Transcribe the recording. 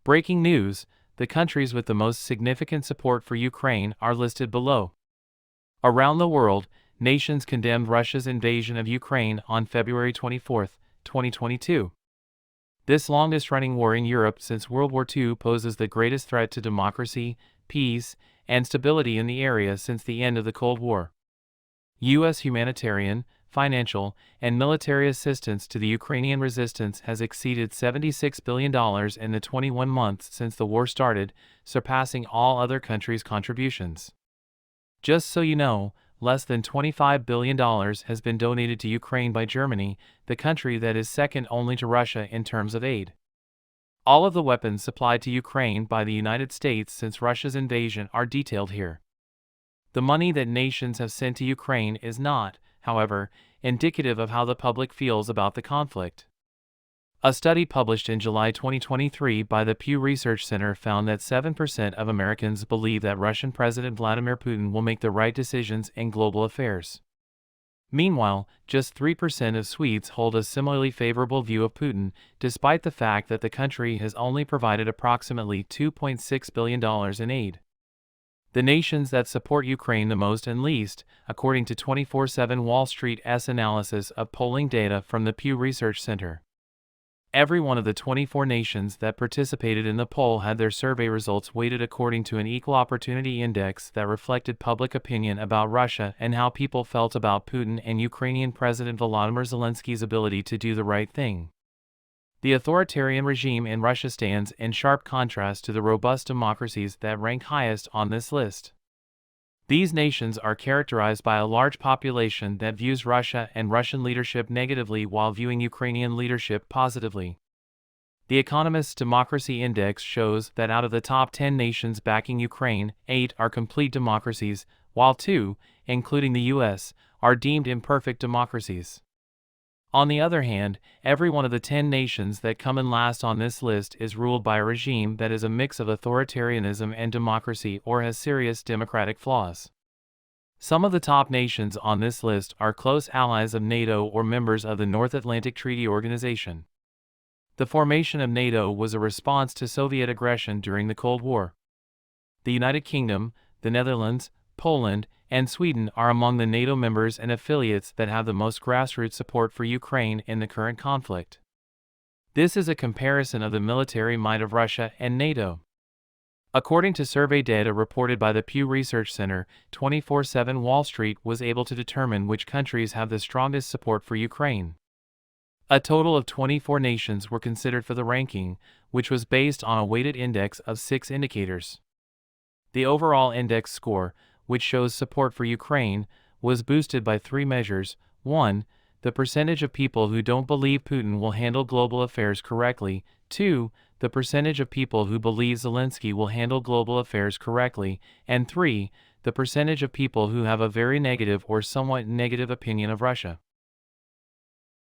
Breaking news: the countries with the most significant support for Ukraine are listed below. Around the world, nations condemned Russia's invasion of Ukraine on February 24, 2022. This longest-running war in Europe since World War II poses the greatest threat to democracy, peace, and stability in the area since the end of the Cold War. U.S. humanitarian, financial, and military assistance to the Ukrainian resistance has exceeded $76 billion in the 21 months since the war started, surpassing all other countries' contributions. Just so you know, less than $25 billion has been donated to Ukraine by Germany, the country that is second only to Russia in terms of aid. All of the weapons supplied to Ukraine by the United States since Russia's invasion are detailed here. The money that nations have sent to Ukraine is not, however, indicative of how the public feels about the conflict. A study published in July 2023 by the Pew Research Center found that 7% of Americans believe that Russian President Vladimir Putin will make the right decisions in global affairs. Meanwhile, just 3% of Swedes hold a similarly favorable view of Putin, despite the fact that the country has only provided approximately $2.6 billion in aid. The nations that support Ukraine the most and least, according to 24/7 Wall Street's analysis of polling data from the Pew Research Center. Every one of the 24 nations that participated in the poll had their survey results weighted according to an equal opportunity index that reflected public opinion about Russia and how people felt about Putin and Ukrainian President Volodymyr Zelensky's ability to do the right thing. The authoritarian regime in Russia stands in sharp contrast to the robust democracies that rank highest on this list. These nations are characterized by a large population that views Russia and Russian leadership negatively while viewing Ukrainian leadership positively. The Economist's Democracy Index shows that out of the top 10 nations backing Ukraine, 8 are complete democracies, while 2, including the U.S., are deemed imperfect democracies. On the other hand, every one of the 10 nations that come in last on this list is ruled by a regime that is a mix of authoritarianism and democracy or has serious democratic flaws. Some of the top nations on this list are close allies of NATO or members of the North Atlantic Treaty Organization. The formation of NATO was a response to Soviet aggression during the Cold War. The United Kingdom, the Netherlands, Poland, and Sweden are among the NATO members and affiliates that have the most grassroots support for Ukraine in the current conflict. This is a comparison of the military might of Russia and NATO. According to survey data reported by the Pew Research Center, 24/7 Wall Street was able to determine which countries have the strongest support for Ukraine. A total of 24 nations were considered for the ranking, which was based on a weighted index of 6 indicators. The overall index score, which shows support for Ukraine, was boosted by 3 measures. 1. The percentage of people who don't believe Putin will handle global affairs correctly. 2. The percentage of people who believe Zelensky will handle global affairs correctly. And 3. The percentage of people who have a very negative or somewhat negative opinion of Russia.